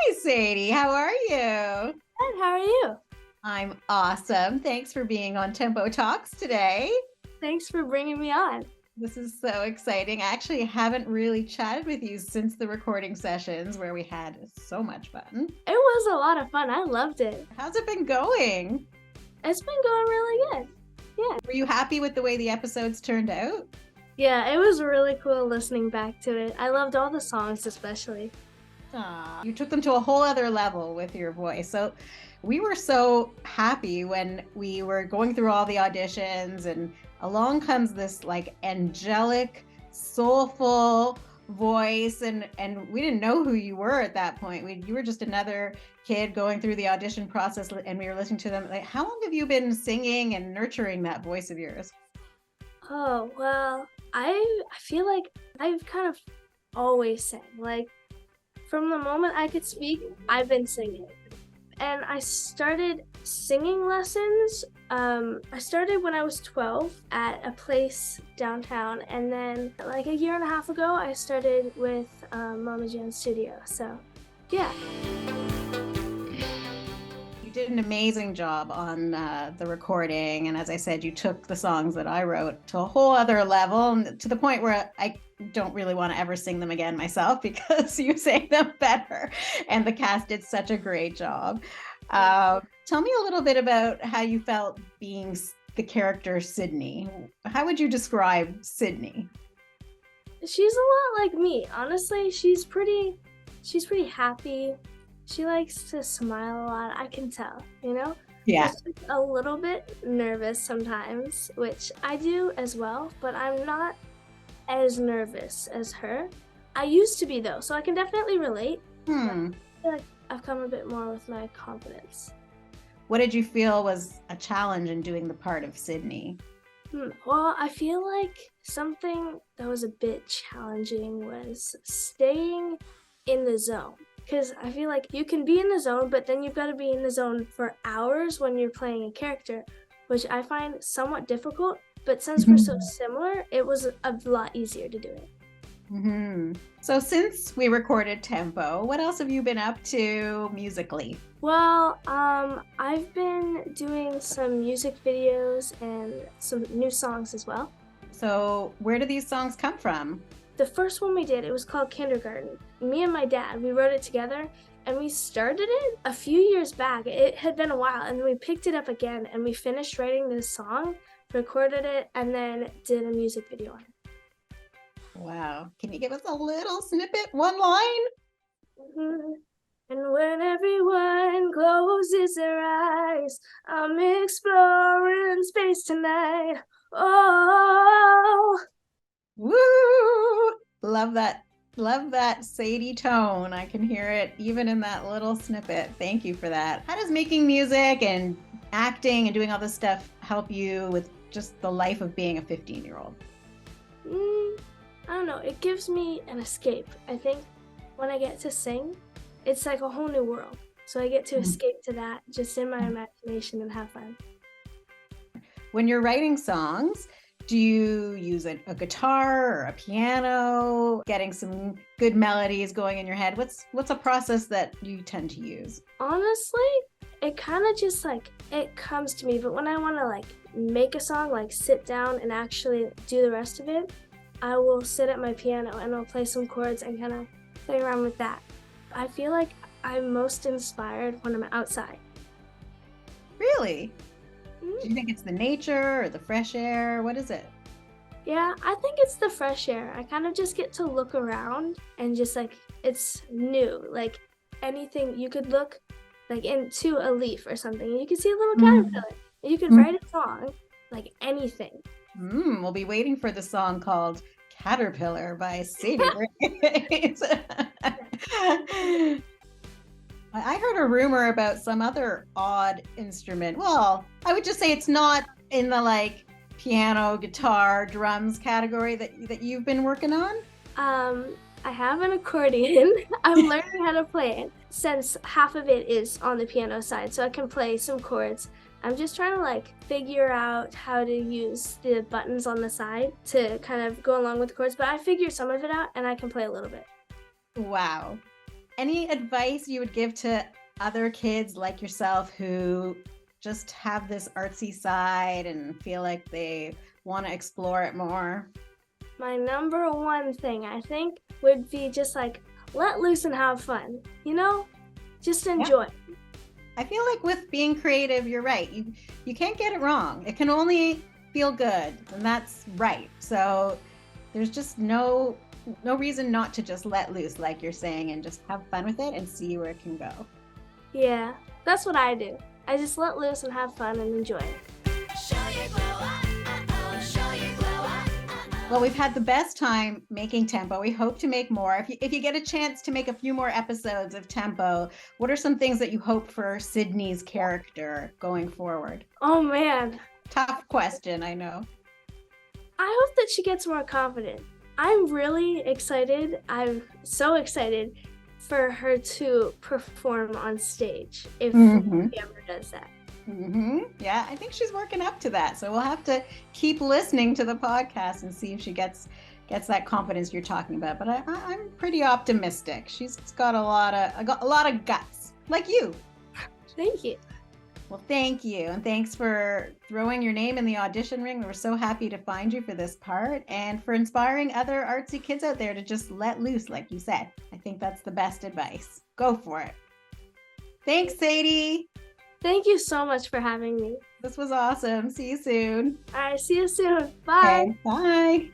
Hi, Sadie. How are you? Good, how are you? I'm awesome. Thanks for being on Tempo Talks today. Thanks for bringing me on. This is so exciting. I actually haven't really chatted with you since the recording sessions where we had so much fun. It was a lot of fun. I loved it. How's it been going? It's been going really good. Yeah. Were you happy with the way the episodes turned out? Yeah, it was really cool listening back to it. I loved all the songs especially. Aw, you took them to a whole other level with your voice. So we were so happy when we were going through all the auditions and along comes this like angelic, soulful voice and we didn't know who you were at that point. You were just another kid going through the audition process and we were listening to them. Like, how long have you been singing and nurturing that voice of yours? Oh, well, I feel like I've kind of always sang. Like from the moment I could speak, I've been singing. And I started singing lessons. I started when I was 12 at a place downtown, and then like a year and a half ago, I started with Mama Jan's studio. So, yeah. You did an amazing job on the recording, and as I said, you took the songs that I wrote to a whole other level, and to the point where I don't really want to ever sing them again myself because you sang them better, and the cast did such a great job. Tell me a little bit about how you felt being the character Sydney. How would you describe Sydney? She's a lot like me. Honestly, she's pretty happy. She likes to smile a lot. I can tell, you know? Yeah. She's just a little bit nervous sometimes, which I do as well, but I'm not as nervous as her. I used to be though, so I can definitely relate. Hmm. I feel like I've come a bit more with my confidence. What did you feel was a challenge in doing the part of Sydney? Well, I feel like something that was a bit challenging was staying in the zone. Because I feel like you can be in the zone, but then you've got to be in the zone for hours when you're playing a character, which I find somewhat difficult. But since we're so similar, it was a lot easier to do it. Mm-hmm. So since we recorded Tempo, what else have you been up to musically? Well, I've been doing some music videos and some new songs as well. So where do these songs come from? The first one we did, it was called Kindergarten. Me and my dad, we wrote it together and we started it a few years back. It had been a while and then we picked it up again and we finished writing this song, recorded it, and then did a music video on it. Wow. Can you give us a little snippet, one line? Mhm. And when everyone closes their eyes, I'm exploring space tonight. Oh. Woo! Love that. Love that Sadie tone. I can hear it even in that little snippet. Thank you for that. How does making music and acting and doing all this stuff help you with just the life of being a 15-year-old? I don't know, it gives me an escape. I think when I get to sing, it's like a whole new world. So I get to escape to that just in my imagination and have fun. When you're writing songs, do you use a guitar or a piano, getting some good melodies going in your head? What's a process that you tend to use? Honestly, it kind of just like, it comes to me, but when I want to like make a song, like sit down and actually do the rest of it, I will sit at my piano and I'll play some chords and kind of play around with that. I feel like I'm most inspired when I'm outside. Really? Do you think it's the nature or the fresh air? What is it? Yeah, I think it's the fresh air. I kind of just get to look around and just like, it's new. Like anything, you could look like into a leaf or something and you can see a little caterpillar. And you could write a song, like anything. We'll be waiting for the song called Caterpillar by Sadie. I heard a rumor about some other odd instrument. Well, I would just say it's not in the like piano, guitar, drums category that you've been working on. I have an accordion. I'm learning how to play it since half of it is on the piano side, so I can play some chords. I'm just trying to like figure out how to use the buttons on the side to kind of go along with the chords, but I figured some of it out and I can play a little bit. Wow. any advice you would give to other kids like yourself who just have this artsy side and feel like they want to explore it more? My number one thing, I think, would be just like let loose and have fun. Just enjoy. I feel like with being creative, you're right. You can't get it wrong. It can only feel good, and that's right. So there's just no reason not to just let loose, like you're saying, and just have fun with it and see where it can go. Yeah, that's what I do. I just let loose and have fun and enjoy it. Well, we've had the best time making Tempo. We hope to make more. If you get a chance to make a few more episodes of Tempo, what are some things that you hope for Sydney's character going forward? Oh man. Tough question, I know. I hope that she gets more confident. I'm really excited. I'm so excited for her to perform on stage if she ever does that. Yeah, I think she's working up to that. So we'll have to keep listening to the podcast and see if she gets that confidence you're talking about. But I'm pretty optimistic. She's got a lot of guts, like you. Thank you. Well, thank you, and thanks for throwing your name in the audition ring. We were so happy to find you for this part, and for inspiring other artsy kids out there to just let loose, like you said. I think that's the best advice. Go for it. Thanks, Sadie. Thank you so much for having me. This was awesome. See you soon. All right, see you soon. Bye. Okay, bye.